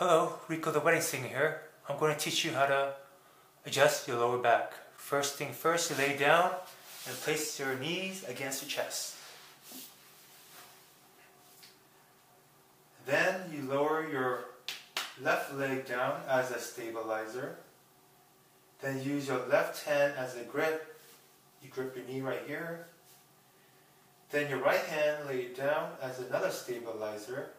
Hello, Rico the Wedding Singer here. I'm going to teach you how to adjust your lower back. First thing first, you lay down and place your knees against your chest. Then you lower your left leg down as a stabilizer. Then use your left hand as a grip. You grip your knee right here. Then your right hand lay it down as another stabilizer.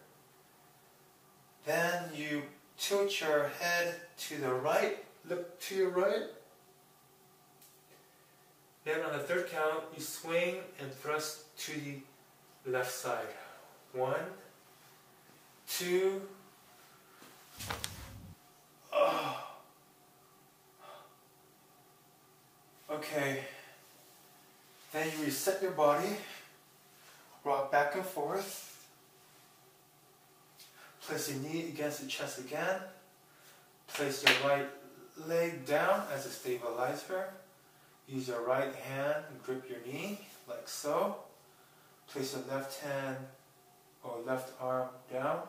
Then you tilt your head to the right, look to your right. Then on the third count, you swing and thrust to the left side. 1, 2, oh. Okay. Then you reset your body, rock back and forth. Place your knee against the chest again. Place your right leg down as a stabilizer. Use your right hand and grip your knee, like so. Place your left hand or left arm down.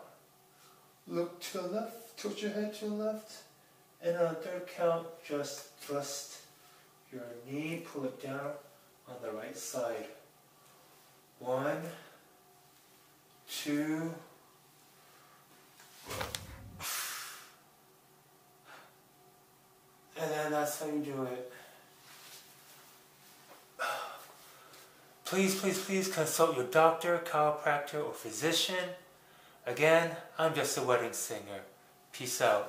Look to the left, tilt your head to the left. And on the third count, just thrust your knee, pull it down on the right side. 1, 2, and then that's how you do it. Please consult your doctor, chiropractor, or physician. Again, I'm just a wedding singer. Peace out.